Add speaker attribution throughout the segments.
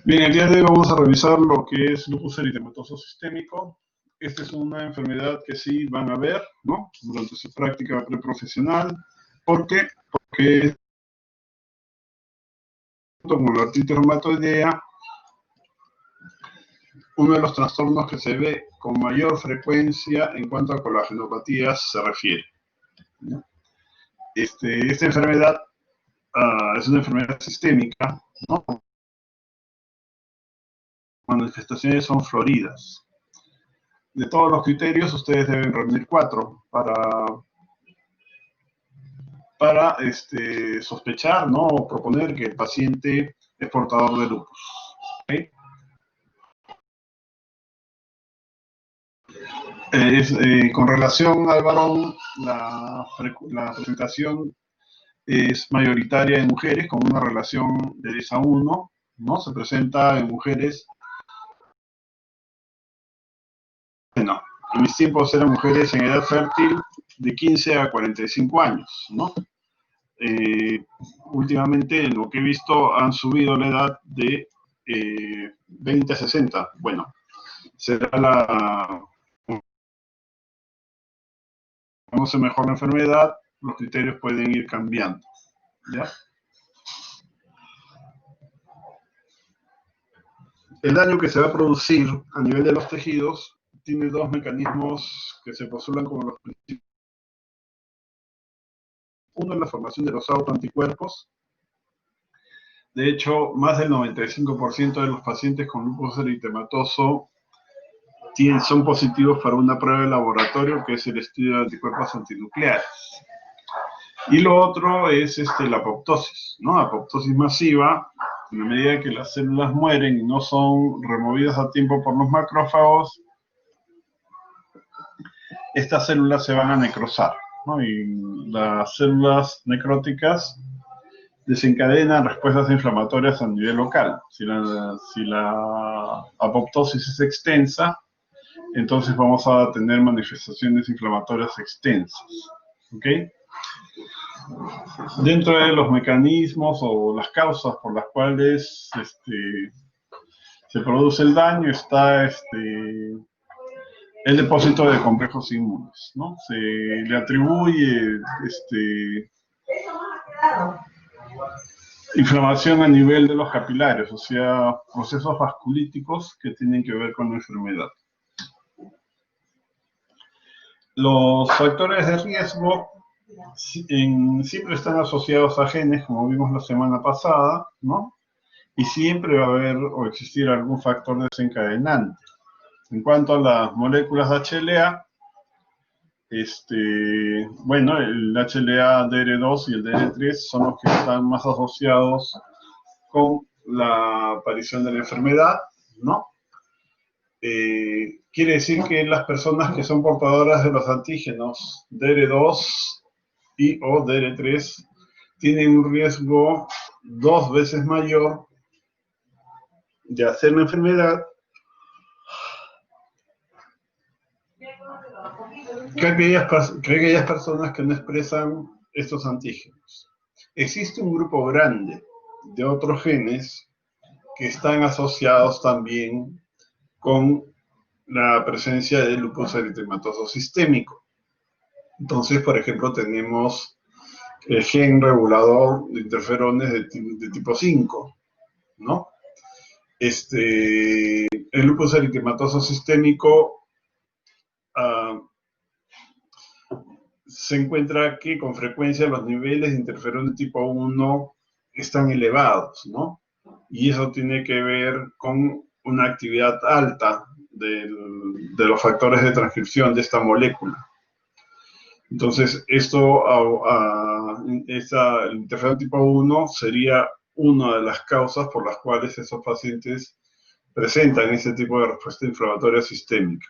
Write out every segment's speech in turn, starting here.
Speaker 1: Bien, el día de hoy vamos a revisar lo que es lupus eritematoso sistémico. Esta es una enfermedad que sí van a ver, ¿no?, durante su práctica preprofesional. ¿Por qué? Porque, como la artritis reumatoidea, uno de los trastornos que se ve con mayor frecuencia en cuanto a colagenopatías se refiere, ¿no? Esta enfermedad es una enfermedad sistémica, ¿no? Manifestaciones son floridas. De todos los criterios, ustedes deben reunir 4 para sospechar, ¿no?, o proponer que el paciente es portador de lupus. ¿Okay? Con relación al varón, la presentación es mayoritaria en mujeres, con una relación de 10:1, ¿no? Se presenta en mujeres, bueno, en mis tiempos eran mujeres en edad fértil de 15 a 45 años, ¿no? Últimamente, lo que he visto, han subido la edad de 20 a 60. Bueno, será conoce mejor la enfermedad, los criterios pueden ir cambiando, ¿ya? El daño que se va a producir a nivel de los tejidos tiene 2 mecanismos que se postulan como los principales. Uno es la formación de los autoanticuerpos. De hecho, más del 95% de los pacientes con lupus eritematoso son positivos para una prueba de laboratorio, que es el estudio de anticuerpos antinucleares. Y lo otro es la apoptosis, ¿no? Apoptosis masiva. En la medida que las células mueren y no son removidas a tiempo por los macrófagos, estas células se van a necrosar, ¿no? Y las células necróticas desencadenan respuestas inflamatorias a nivel local. Si la apoptosis es extensa, entonces vamos a tener manifestaciones inflamatorias extensas, ¿ok? Dentro de los mecanismos o las causas por las cuales se produce el daño está el depósito de complejos inmunes, ¿no? Se le atribuye inflamación a nivel de los capilares, o sea, procesos vasculíticos que tienen que ver con la enfermedad. Los factores de riesgo siempre están asociados a genes, como vimos la semana pasada, ¿no? Y siempre va a haber o existir algún factor desencadenante. En cuanto a las moléculas de HLA, bueno, el HLA DR2 y el DR3 son los que están más asociados con la aparición de la enfermedad, ¿no? Quiere decir que las personas que son portadoras de los antígenos DR2 y o DR3 tienen un riesgo 2 veces mayor de hacer la enfermedad que aquellas personas que no expresan estos antígenos. Existe un grupo grande de otros genes que están asociados también con la presencia del lupus eritematoso sistémico. Entonces, por ejemplo, tenemos el gen regulador de interferones de tipo 5, ¿no? El lupus eritematoso sistémico se encuentra que con frecuencia los niveles de interferón de tipo 1 están elevados, ¿no? Y eso tiene que ver con una actividad alta de los factores de transcripción de esta molécula. Entonces, el interferón tipo 1 sería una de las causas por las cuales esos pacientes presentan este tipo de respuesta inflamatoria sistémica.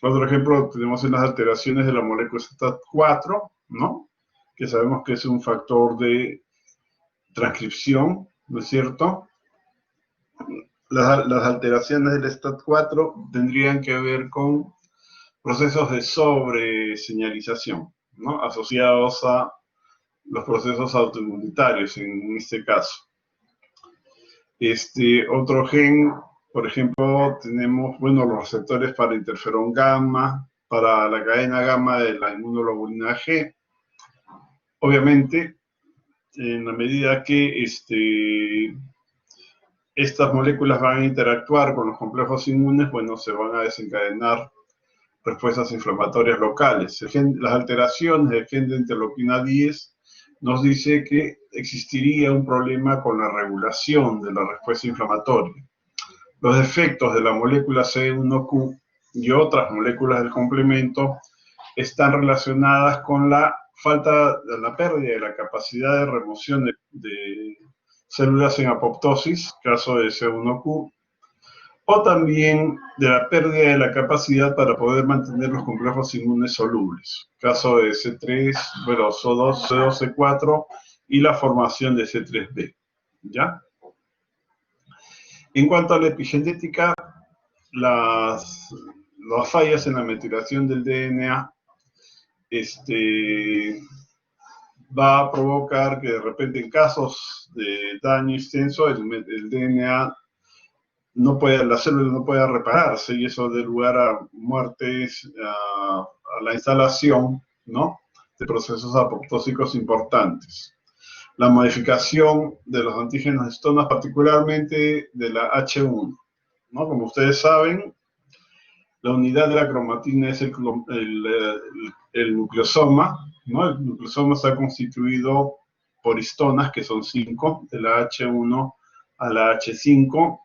Speaker 1: Otro ejemplo tenemos en las alteraciones de la molécula STAT4, ¿no? Que sabemos que es un factor de transcripción, ¿no es cierto? Las alteraciones del STAT4 tendrían que ver con procesos de sobreseñalización, ¿no? Asociados a los procesos autoinmunitarios en este caso. Otro gen, por ejemplo, tenemos, bueno, los receptores para interferón gamma, para la cadena gamma de la inmunoglobulina G. Obviamente, en la medida que estas moléculas van a interactuar con los complejos inmunes, bueno, se van a desencadenar respuestas inflamatorias locales. Las alteraciones del gen de interleuquina 10 nos dice que existiría un problema con la regulación de la respuesta inflamatoria. Los efectos de la molécula C1Q y otras moléculas del complemento están relacionadas con la pérdida de la capacidad de remoción de células en apoptosis, caso de C1Q, o también de la pérdida de la capacidad para poder mantener los complejos inmunes solubles, caso de C3, bueno, C2, C2, C4 y la formación de C3b, ¿ya? En cuanto a la epigenética, las fallas en la metilación del DNA va a provocar que de repente en casos de daño extenso el DNA la célula no pueda repararse y eso dé lugar a muertes, a la instalación, ¿no?, de procesos apoptósicos importantes. La modificación de los antígenos de histonas, particularmente de la H1, ¿no? Como ustedes saben, la unidad de la cromatina es el nucleosoma, ¿no? El nucleosoma está constituido por histonas, que son 5, de la H1 a la H5,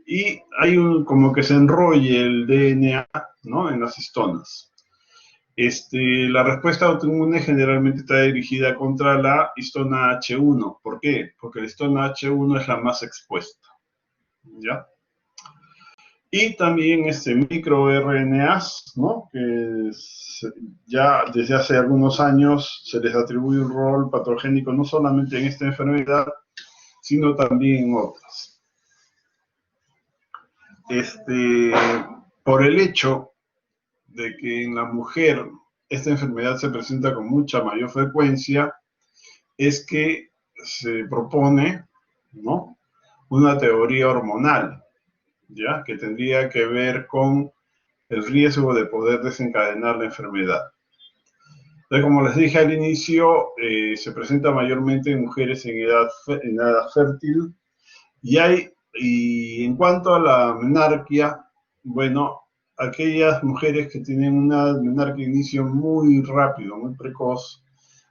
Speaker 1: y hay como que se enrolle el DNA, ¿no?, en las histonas. La respuesta autoinmune generalmente está dirigida contra la histona H1. ¿Por qué? Porque la histona H1 es la más expuesta, ¿ya? Y también microRNAs, ¿no?, que ya desde hace algunos años se les atribuye un rol patogénico no solamente en esta enfermedad, sino también en otras. Por el hecho de que en la mujer esta enfermedad se presenta con mucha mayor frecuencia, es que se propone, ¿no?, una teoría hormonal, ¿ya?, que tendría que ver con el riesgo de poder desencadenar la enfermedad. Entonces, como les dije al inicio, se presenta mayormente en mujeres en edad fértil, y en cuanto a la menarquia, bueno, aquellas mujeres que tienen una menarquia de inicio muy rápido, muy precoz,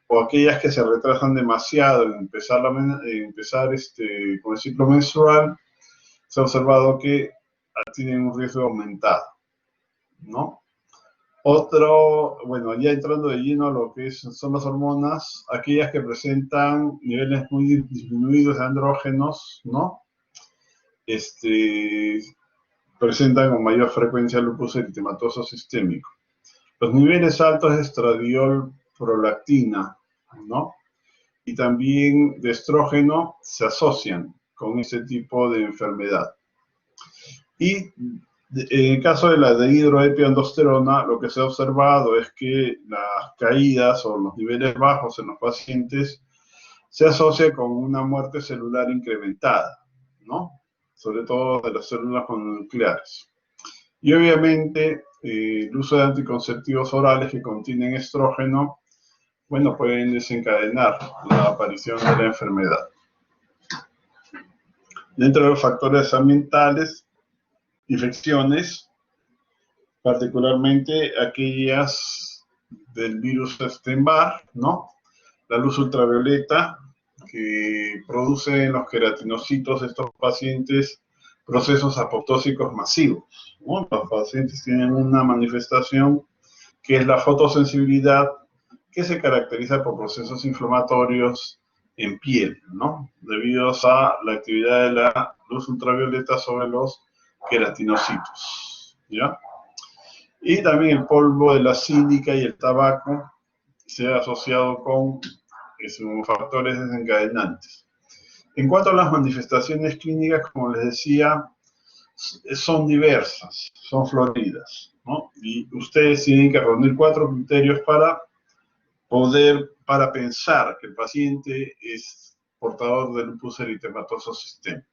Speaker 1: o aquellas que se retrasan demasiado en empezar con el ciclo menstrual, se ha observado que tienen un riesgo aumentado, ¿no? Bueno, ya entrando de lleno a lo que son las hormonas, aquellas que presentan niveles muy disminuidos de andrógenos, ¿no?, presentan con mayor frecuencia lupus eritematoso sistémico. Los niveles altos de estradiol prolactina, ¿no?, y también de estrógeno se asocian con este tipo de enfermedad. Y en el caso de la dehidroepiandrosterona, lo que se ha observado es que las caídas o los niveles bajos en los pacientes se asocia con una muerte celular incrementada, ¿no?, sobre todo de las células mononucleares. Y obviamente el uso de anticonceptivos orales que contienen estrógeno, bueno, pueden desencadenar la aparición de la enfermedad. Dentro de los factores ambientales, infecciones, particularmente aquellas del virus Epstein-Barr, ¿no?, la luz ultravioleta, que produce en los queratinocitos de estos pacientes procesos apoptósicos masivos, ¿no? Los pacientes tienen una manifestación que es la fotosensibilidad, que se caracteriza por procesos inflamatorios en piel, ¿no?, debido a la actividad de la luz ultravioleta sobre los queratinocitos, ¿ya? Y también el polvo de la sílica y el tabaco se ha asociado con factores desencadenantes. En cuanto a las manifestaciones clínicas, como les decía, son diversas, son floridas, ¿no? Y ustedes tienen que reunir 4 criterios para pensar que el paciente es portador de lupus eritematoso sistémico.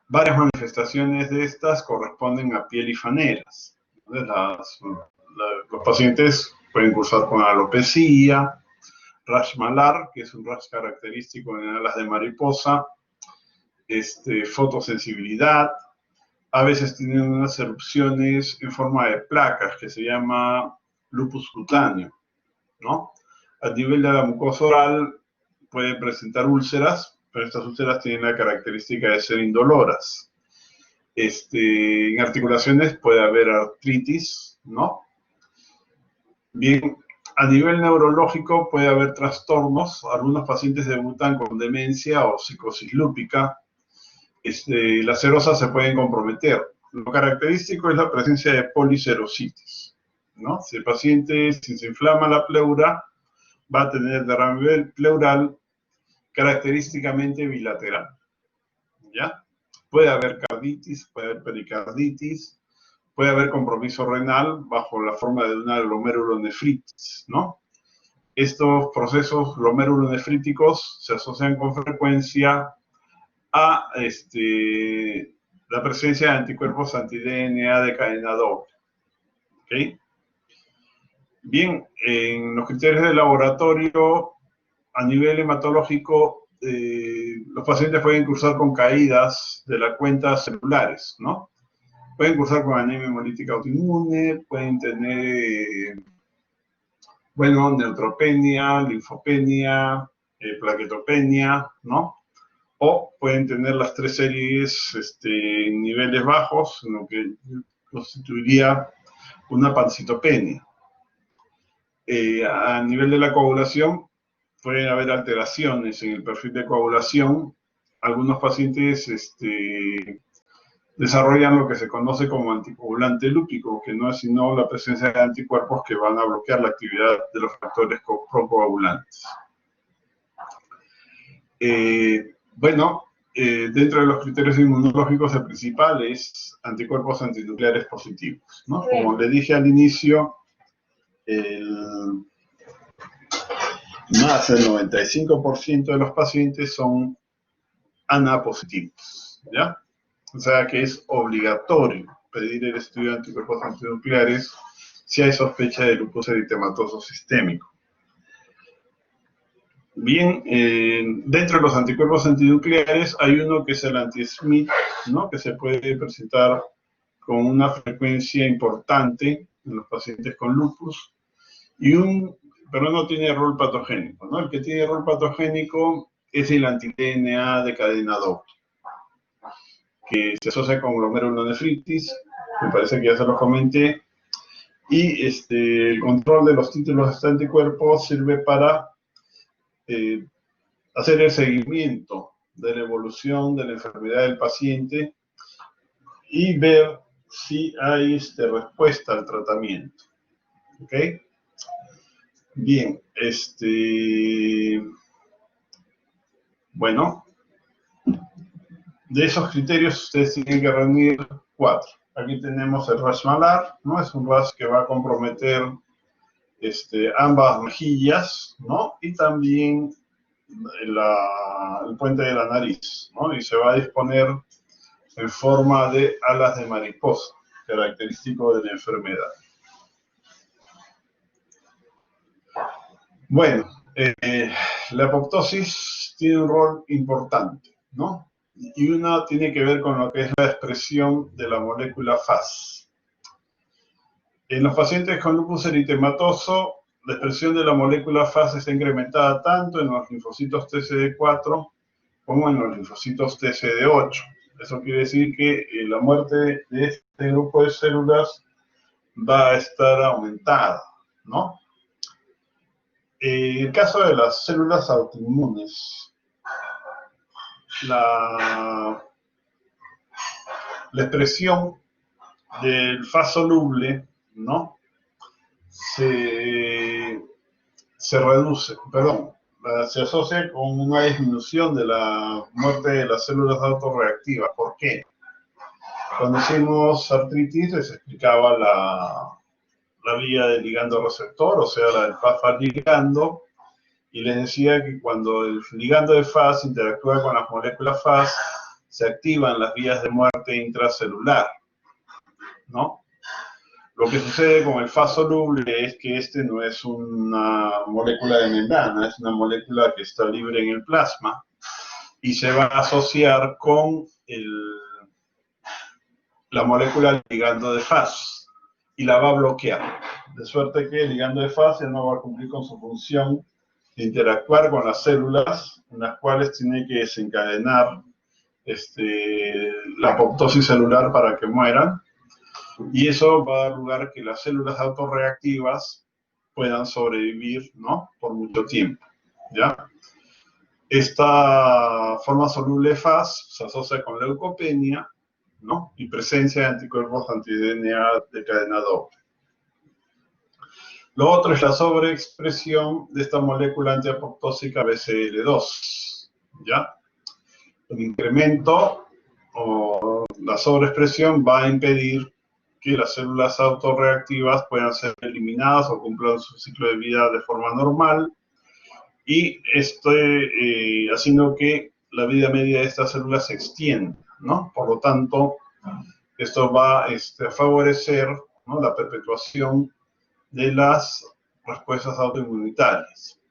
Speaker 1: Varias manifestaciones de estas corresponden a piel y faneras. Los pacientes pueden cursar con alopecia, rash malar, que es un rash característico en alas de mariposa, fotosensibilidad, a veces tienen unas erupciones en forma de placas que se llama lupus cutáneo, ¿no? A nivel de la mucosa oral pueden presentar úlceras, pero estas úlceras tienen la característica de ser indoloras. En articulaciones puede haber artritis, ¿no? Bien, a nivel neurológico puede haber trastornos. Algunos pacientes debutan con demencia o psicosis lúpica. Las serosas se pueden comprometer. Lo característico es la presencia de poliserositis, ¿no? Si el paciente se inflama la pleura, va a tener derrame pleural característicamente bilateral, ¿ya? Puede haber carditis, puede haber pericarditis, puede haber compromiso renal bajo la forma de una glomerulonefritis, ¿no? Estos procesos glomerulonefríticos se asocian con frecuencia a la presencia de anticuerpos anti-DNA de cadena doble. ¿Okay? Bien, en los criterios de laboratorio, a nivel hematológico, los pacientes pueden cursar con caídas de las cuentas celulares, ¿no? Pueden cursar con anemia hemolítica autoinmune, pueden tener, neutropenia, linfopenia, plaquetopenia, ¿no? O pueden tener las tres series en niveles bajos, en lo que constituiría una pancitopenia. A nivel de la coagulación, pueden haber alteraciones en el perfil de coagulación. Algunos pacientes desarrollan lo que se conoce como anticoagulante lúpico, que no es sino la presencia de anticuerpos que van a bloquear la actividad de los factores procoagulantes. Dentro de los criterios inmunológicos, el principal es anticuerpos antinucleares positivos, ¿no? Como le dije al inicio, más del 95% de los pacientes son ANA positivos, ¿ya? O sea que es obligatorio pedir el estudio de anticuerpos antinucleares si hay sospecha de lupus eritematoso sistémico. Bien, dentro de los anticuerpos antinucleares hay uno que es el anti-Smith, ¿no? Que se puede presentar con una frecuencia importante en los pacientes con lupus, pero no tiene rol patogénico, ¿no? El que tiene rol patogénico es el anti-DNA de cadena doble, que se asocia con glomerulonefritis, me parece que ya se lo comenté, y el control de los títulos de este anticuerpo sirve para hacer el seguimiento de la evolución de la enfermedad del paciente y ver si hay respuesta al tratamiento. ¿Ok? Bien, bueno, de esos criterios ustedes tienen que reunir 4. Aquí tenemos el rash malar, ¿no? Es un rash que va a comprometer ambas mejillas, ¿no? Y también el puente de la nariz, ¿no? Y se va a disponer en forma de alas de mariposa, característico de la enfermedad. Bueno, la apoptosis tiene un rol importante, ¿no? Y una tiene que ver con lo que es la expresión de la molécula FAS. En los pacientes con lupus eritematoso, la expresión de la molécula FAS está incrementada tanto en los linfocitos TCD4 como en los linfocitos TCD8. Eso quiere decir que la muerte de este grupo de células va a estar aumentada, ¿no? En el caso de las células autoinmunes, la expresión del FAS soluble, ¿no? Se reduce, se asocia con una disminución de la muerte de las células autorreactivas. ¿Por qué? Cuando hicimos artritis les explicaba la vía del ligando receptor, o sea, la del FAS ligando, y les decía que cuando el ligando de FAS interactúa con las moléculas FAS, se activan las vías de muerte intracelular, ¿no? Lo que sucede con el Fas soluble es que este no es una molécula de membrana, es una molécula que está libre en el plasma y se va a asociar con la molécula ligando de Fas y la va a bloquear. De suerte que el ligando de Fas ya no va a cumplir con su función de interactuar con las células, en las cuales tiene que desencadenar la apoptosis celular para que mueran. Y eso va a dar lugar a que las células autorreactivas puedan sobrevivir, ¿no?, por mucho tiempo, ¿ya? Esta forma soluble de Fas se asocia con leucopenia, ¿no?, y presencia de anticuerpos anti-DNA de cadena doble. Lo otro es la sobreexpresión de esta molécula antiapoptósica BCL2, ¿ya? El incremento o la sobreexpresión va a impedir que las células autorreactivas puedan ser eliminadas o cumplan su ciclo de vida de forma normal, y esto haciendo que la vida media de estas células se extienda, ¿no? Por lo tanto, esto va a favorecer, ¿no?, la perpetuación de las respuestas autoinmunitarias.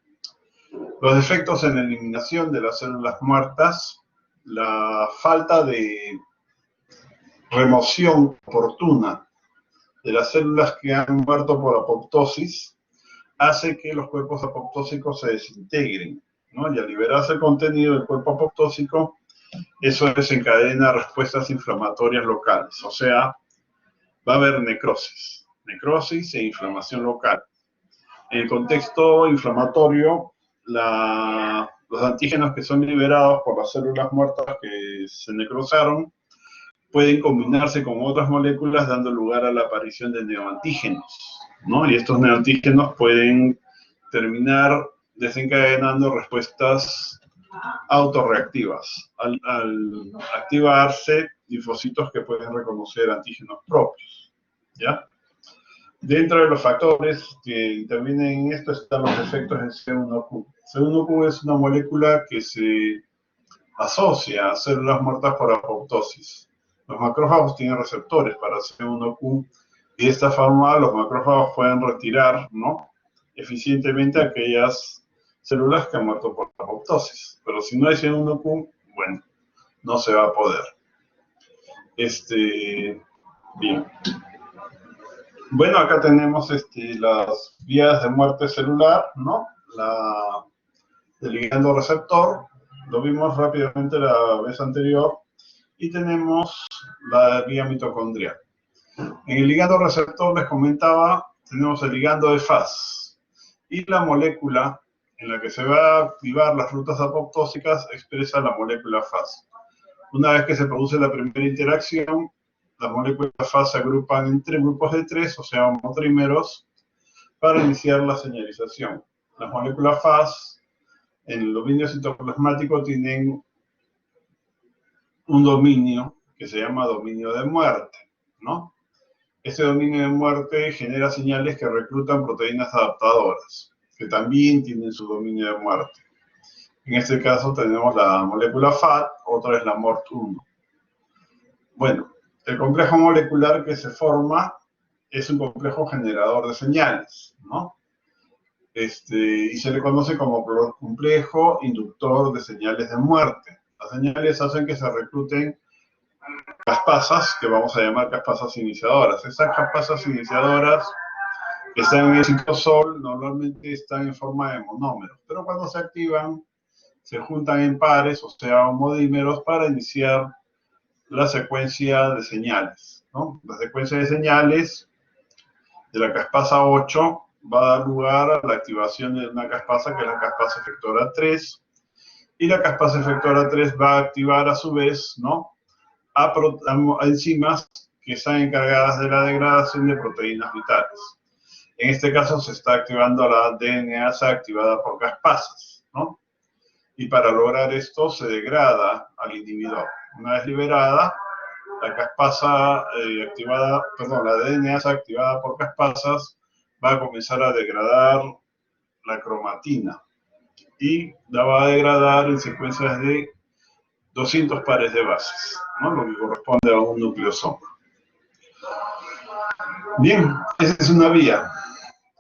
Speaker 1: Los efectos en la eliminación de las células muertas, la falta de remoción oportuna de las células que han muerto por apoptosis, hace que los cuerpos apoptósicos se desintegren, ¿no? Y al liberarse el contenido del cuerpo apoptósico, eso desencadena respuestas inflamatorias locales. O sea, va a haber necrosis e inflamación local. En el contexto inflamatorio, los antígenos que son liberados por las células muertas que se necrosaron pueden combinarse con otras moléculas, dando lugar a la aparición de neoantígenos, ¿no? Y estos neoantígenos pueden terminar desencadenando respuestas autorreactivas. Al activarse linfocitos que pueden reconocer antígenos propios, ¿ya? Dentro de los factores que intervienen en esto están los efectos en C1Q. C1Q es una molécula que se asocia a células muertas por apoptosis. Los macrófagos tienen receptores para C1Q y de esta forma los macrófagos pueden retirar, ¿no?, eficientemente aquellas células que han muerto por apoptosis. Pero si no hay C1Q, bueno, no se va a poder. Bien. Bueno, acá tenemos las vías de muerte celular, ¿no? El ligando receptor, lo vimos rápidamente la vez anterior, y tenemos la vía mitocondrial. En el ligando receptor, les comentaba, tenemos el ligando de Fas, y la molécula en la que se va a activar las rutas apoptósicas expresa la molécula Fas. Una vez que se produce la primera interacción, las moléculas Fas se agrupan en grupos de 3, o sea, homotrímeros, para iniciar la señalización. Las moléculas Fas en el dominio citoplasmático tienen un dominio que se llama dominio de muerte, ¿no? Este dominio de muerte genera señales que reclutan proteínas adaptadoras, que también tienen su dominio de muerte. En este caso tenemos la molécula FAT, otra es la MORT1. Bueno, el complejo molecular que se forma es un complejo generador de señales, ¿no? Y se le conoce como complejo inductor de señales de muerte. Las señales hacen que se recluten caspasas, que vamos a llamar caspasas iniciadoras. Esas caspasas iniciadoras que están en el citosol normalmente están en forma de monómeros, pero cuando se activan se juntan en pares, o sea, homodímeros, para iniciar la secuencia de señales, ¿no? La secuencia de señales de la caspasa 8 va a dar lugar a la activación de una caspasa que es la caspasa efectora 3, y la caspasa efectora 3 va a activar a su vez, ¿no?, a enzimas que están encargadas de la degradación de proteínas vitales. En este caso se está activando la DNasa activada por caspasas, ¿no? Y para lograr esto se degrada al inhibidor. Una vez liberada, la caspasa la DNasa activada por caspasas va a comenzar a degradar la cromatina y la va a degradar en secuencias de 200 pares de bases, ¿no? Lo que corresponde a un nucleosoma. Bien, esa es una vía.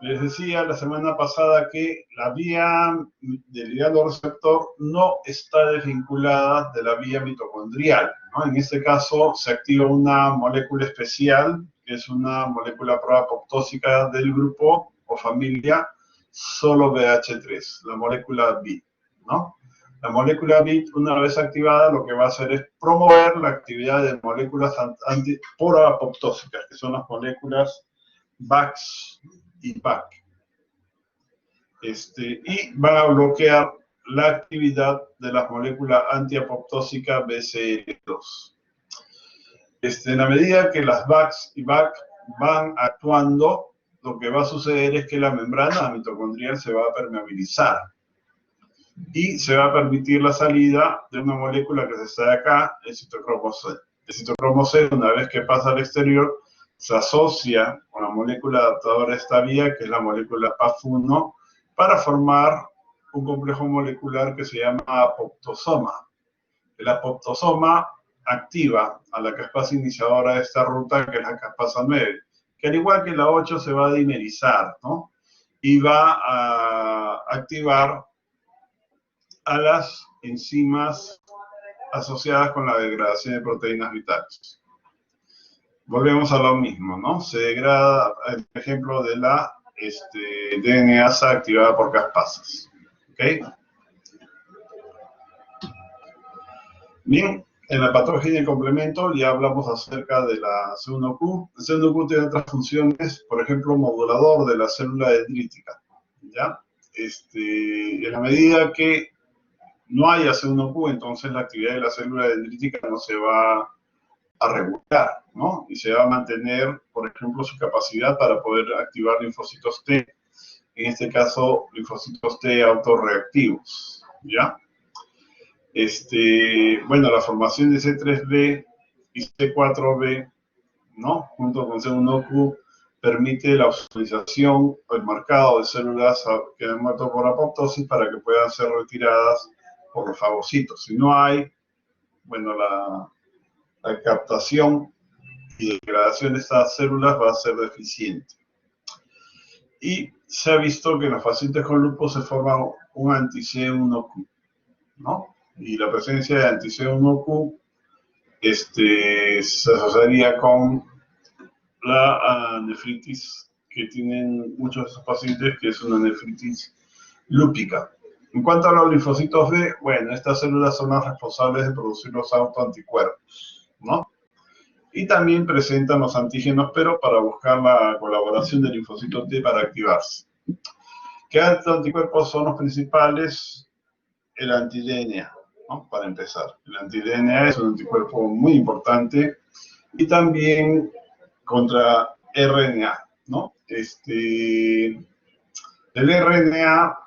Speaker 1: Les decía la semana pasada que la vía del ligando receptor no está desvinculada de la vía mitocondrial, ¿no? En este caso se activa una molécula especial, que es una molécula proapoptósica del grupo o familia solo BH3, la molécula BIT, ¿no? La molécula BIT, una vez activada, lo que va a hacer es promover la actividad de moléculas proapoptósicas, que son las moléculas BAX y BAC. Y van a bloquear la actividad de la molécula antiapoptósica BCL2. En la medida que las BAX y BAC van actuando, lo que va a suceder es que la membrana mitocondrial se va a permeabilizar y se va a permitir la salida de una molécula que está acá, el citocromo C. El citocromo C, una vez que pasa al exterior, se asocia con la molécula adaptadora de esta vía, que es la molécula PAF1, para formar un complejo molecular que se llama apoptosoma. El apoptosoma activa a la caspasa iniciadora de esta ruta, que es la caspasa 9, que al igual que la 8 se va a dimerizar, ¿no? Y va a activar a las enzimas asociadas con la degradación de proteínas vitales. Volvemos a lo mismo, ¿no? Se degrada, el ejemplo de la DNasa activada por caspasas. ¿Ok? Bien, en la patología de complemento ya hablamos acerca de la C1Q. El C1Q tiene otras funciones, por ejemplo, modulador de la célula dendrítica, ¿ya? En la medida que no haya C1Q, entonces la actividad de la célula dendrítica no se va a regular, ¿no? Y se va a mantener, por ejemplo, su capacidad para poder activar linfocitos T, en este caso, linfocitos T autorreactivos, ¿ya? Bueno, la formación de C3b y C4b, ¿no? Junto con C1Q, permite la opsonización o el marcado de células que han muerto por apoptosis para que puedan ser retiradas por los fagocitos. Si no hay, bueno, la captación y degradación de estas células va a ser deficiente. Y se ha visto que en los pacientes con lupus se forma un anti-C1Q, ¿no? Y la presencia de anti-C1Q se asociaría con la nefritis que tienen muchos de esos pacientes, que es una nefritis lúpica. En cuanto a los linfocitos B, bueno, estas células son las responsables de producir los autoanticuerpos, ¿no? Y también presentan los antígenos, pero para buscar la colaboración del linfocito T para activarse. ¿Qué anticuerpos son los principales? El anti-DNA, ¿no? Para empezar. El anti-DNA es un anticuerpo muy importante y también contra RNA, ¿no? El RNA,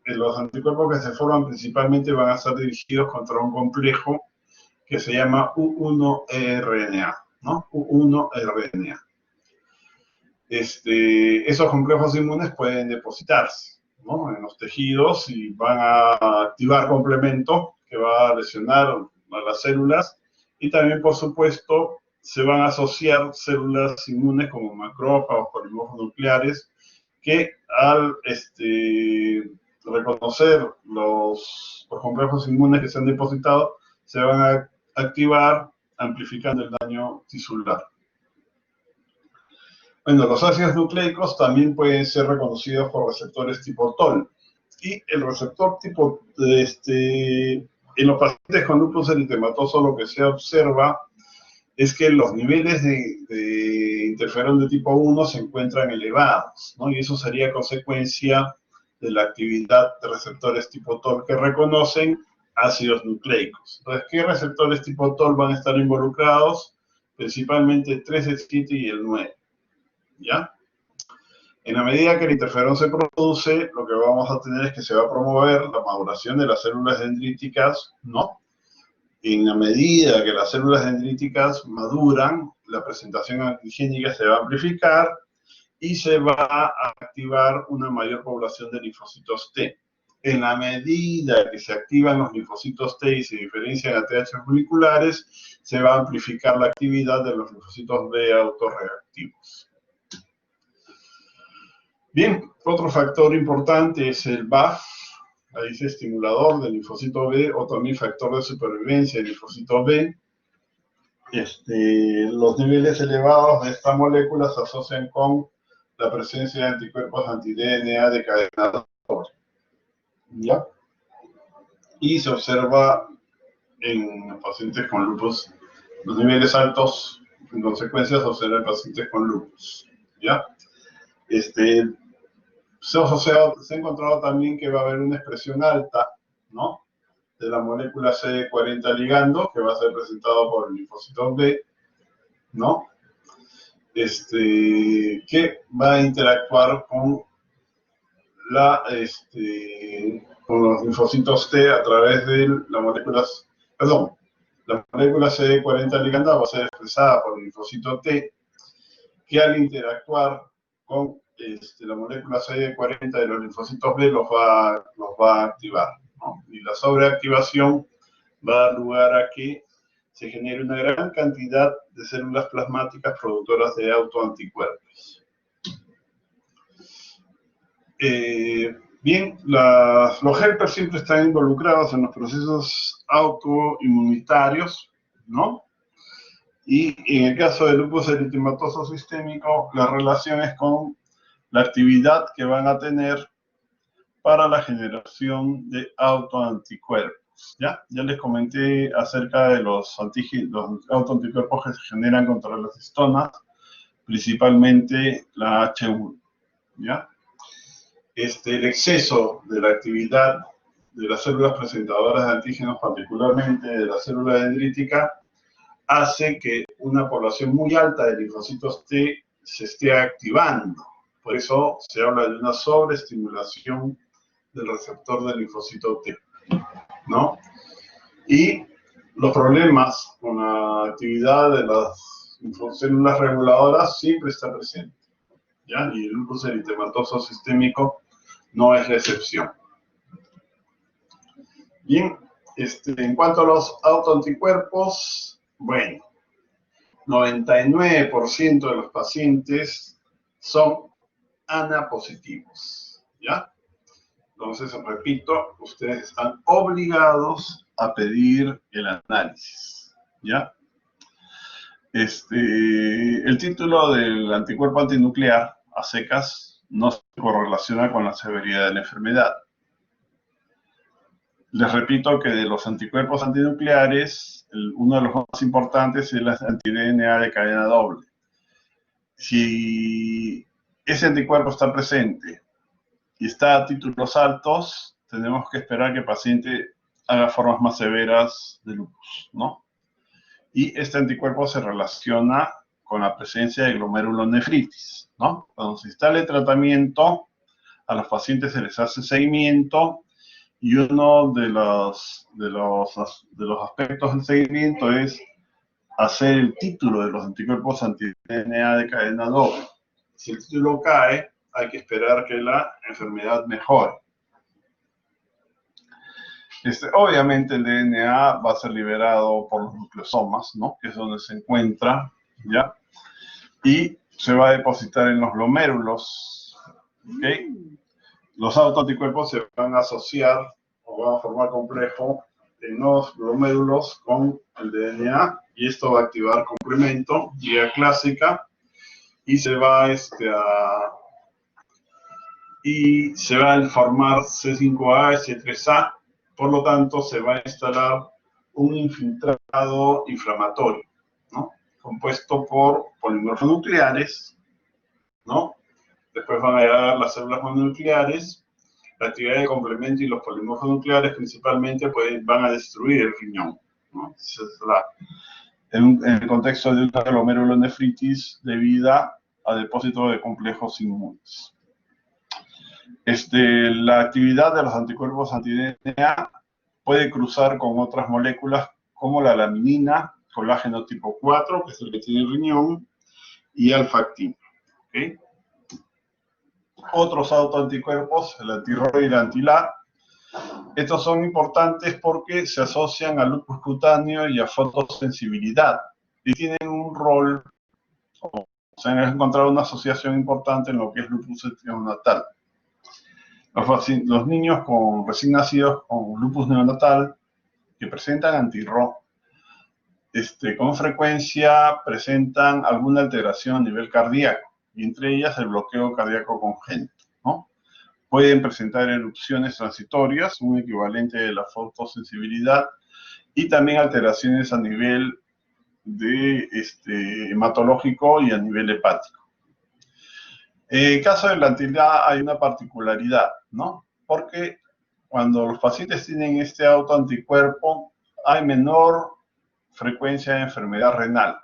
Speaker 1: los anticuerpos que se forman principalmente van a ser dirigidos contra un complejo que se llama U1-RNA, ¿no? U1-RNA. Esos complejos inmunes pueden depositarse, ¿no? En los tejidos y van a activar complemento que va a lesionar a las células y también, por supuesto, se van a asociar células inmunes como macrófagos, polimorfos nucleares, que al reconocer los complejos inmunes que se han depositado, se van a activar amplificando el daño tisular. Bueno, los ácidos nucleicos también pueden ser reconocidos por receptores tipo TOL. Y el receptor tipo, en los pacientes con lupus eritematoso lo que se observa es que los niveles de interferón de tipo 1 se encuentran elevados, ¿no? Y eso sería consecuencia de la actividad de receptores tipo TOL que reconocen ácidos nucleicos. Entonces, ¿qué receptores tipo TOL van a estar involucrados? Principalmente el 3, el 7 y el 9. ¿Ya? En la medida que el interferón se produce, lo que vamos a tener es que se va a promover la maduración de las células dendríticas, ¿no? Y en la medida que las células dendríticas maduran, la presentación antigénica se va a amplificar y se va a activar una mayor población de linfocitos T. en la medida que se activan los linfocitos T y se diferencian a TH moleculares, se va a amplificar la actividad de los linfocitos B autorreactivos. Bien, otro factor importante es el BAFF, ahí dice estimulador del linfocito B o también factor de supervivencia del linfocito B. Los niveles elevados de esta molécula se asocian con la presencia de anticuerpos anti-DNA de cadena doble, ¿ya? Y se observa en pacientes con lupus, los niveles altos, en consecuencia, se observa en pacientes con lupus, ¿ya? Se ha encontrado también que va a haber una expresión alta, ¿no?, de la molécula CD40 ligando, que va a ser presentado por el linfocito B, ¿no?, que va a interactuar con con los linfocitos T a través de la molécula, perdón, la molécula CD40 liganda va a ser expresada por el linfocito T, que al interactuar con la molécula CD40 de los linfocitos B los va a activar, ¿no? Y la sobreactivación va a dar lugar a que se genere una gran cantidad de células plasmáticas productoras de autoanticuerpos. Bien, los helpers siempre están involucrados en los procesos autoinmunitarios, ¿no? Y en el caso del lupus eritematoso sistémico, la relación es con la actividad que van a tener para la generación de autoanticuerpos. ¿Ya? Ya les comenté acerca de los autoanticuerpos que se generan contra las histonas, principalmente la H1. ¿Ya? El exceso de la actividad de las células presentadoras de antígenos, particularmente de la célula dendrítica, hace que una población muy alta de linfocitos T se esté activando. Por eso se habla de una sobreestimulación del receptor del linfocito T, ¿no? Y los problemas con la actividad de las células reguladoras siempre está presente, ¿ya? Y el lupus eritematoso sistémico no es la excepción. Bien, en cuanto a los autoanticuerpos, bueno, 99% de los pacientes son ANA positivos, ¿ya? Entonces, repito, ustedes están obligados a pedir el análisis, ¿ya? El título del anticuerpo antinuclear, a secas, no se correlaciona con la severidad de la enfermedad. Les repito que de los anticuerpos antinucleares, uno de los más importantes es el anti-DNA de cadena doble. Si ese anticuerpo está presente y está a títulos altos, tenemos que esperar que el paciente haga formas más severas de lupus, ¿no? Y este anticuerpo se relaciona con la presencia de glomerulonefritis, ¿no? Cuando se instala el tratamiento, a los pacientes se les hace seguimiento, y uno de los aspectos del seguimiento es hacer el título de los anticuerpos anti-DNA de cadena doble. Si el título cae, hay que esperar que la enfermedad mejore. Obviamente el DNA va a ser liberado por los nucleosomas, ¿no?, que es donde se encuentra, ¿ya? Y se va a depositar en los glomérulos, ¿ok? Los autoanticuerpos se van a asociar o van a formar complejo en los glomérulos con el DNA, y esto va a activar complemento, guía clásica, y se va a formar C5A, C3A, por lo tanto se va a instalar un infiltrado inflamatorio, ¿no?, compuesto por polímeros nucleares, ¿no? Después van a llegar las células mononucleares. La actividad de complemento y los polímeros nucleares principalmente van a destruir el riñón, ¿no? En el contexto de una glomerulonefritis debida a depósito de complejos inmunes. La actividad de los anticuerpos anti-DNA puede cruzar con otras moléculas como la laminina, colágeno tipo 4, que es el que tiene el riñón, y alfa-actina, ¿ok? Otros autoanticuerpos, el anti-ROR y el anti-LA, Estos son importantes porque se asocian al lupus cutáneo y a fotosensibilidad y tienen un rol, o se han encontrado una asociación importante en lo que es lupus neonatal. Los niños recién nacidos con lupus neonatal que presentan anti-RO, con frecuencia presentan alguna alteración a nivel cardíaco, y entre ellas el bloqueo cardíaco congénito, ¿no? Pueden presentar erupciones transitorias, un equivalente de la fotosensibilidad, y también alteraciones a nivel de hematológico y a nivel hepático. En el caso de la antiedad hay una particularidad, ¿no? Porque cuando los pacientes tienen este autoanticuerpo, hay menor frecuencia de enfermedad renal.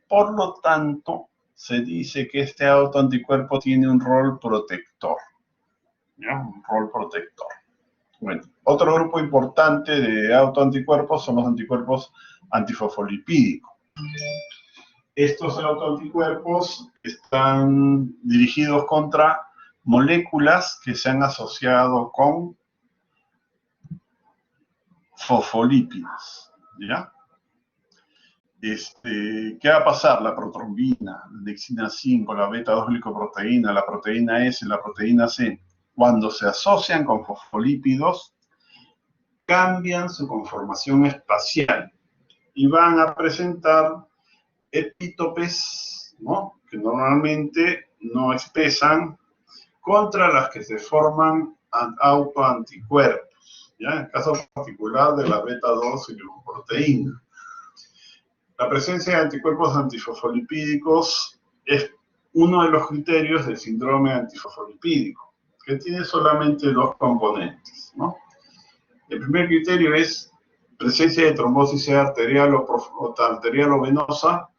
Speaker 1: Por lo tanto, se dice que este autoanticuerpo tiene un rol protector, ¿ya? Un rol protector. Bueno, otro grupo importante de autoanticuerpos son los anticuerpos antifosfolipídicos. Estos autoanticuerpos están dirigidos contra moléculas que se han asociado con fosfolípidos, ¿ya? ¿Qué va a pasar? La protrombina, la lexina 5, la beta-2-glicoproteína, la proteína S, la proteína C, cuando se asocian con fosfolípidos, cambian su conformación espacial y van a presentar epítopes, ¿no? Que normalmente no expresan contra las que se forman autoanticuerpos, ¿ya? En el caso particular de la beta-2-glicoproteína. La presencia de anticuerpos antifosfolipídicos es uno de los criterios del síndrome antifosfolipídico, que tiene solamente dos componentes, ¿no? El primer criterio es presencia de trombosis arterial o venosa.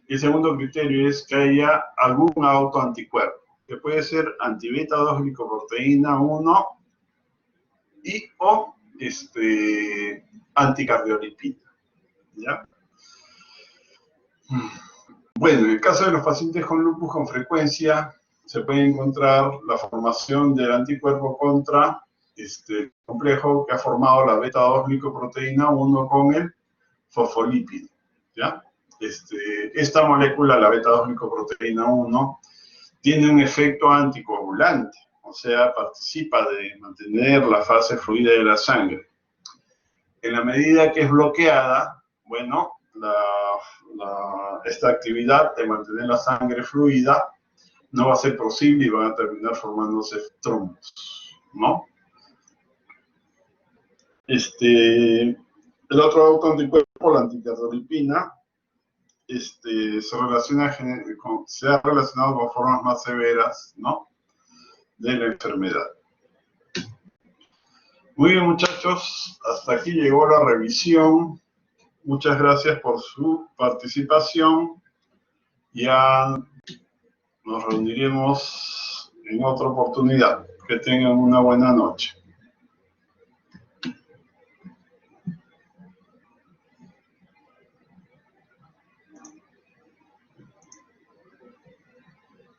Speaker 1: Y el segundo criterio es que haya algún autoanticuerpo, que puede ser anti-beta-2-glicoproteína 1 o anticardiolipina, ¿ya? Bueno, en el caso de los pacientes con lupus con frecuencia, se puede encontrar la formación del anticuerpo contra este complejo que ha formado la beta-2-glicoproteína 1 con el fosfolípido, ¿ya? Esta molécula, la beta-2-glicoproteína 1, tiene un efecto anticoagulante, o sea, participa de mantener la fase fluida de la sangre. En la medida que es bloqueada, bueno, esta actividad de mantener la sangre fluida no va a ser posible y van a terminar formándose trombos, ¿no? El otro autoanticuerpo, la anticardiolipina, se ha relacionado con formas más severas, ¿no?, de la enfermedad. Muy bien, muchachos, hasta aquí llegó la revisión. Muchas gracias por su participación. Ya nos reuniremos en otra oportunidad. Que tengan una buena noche.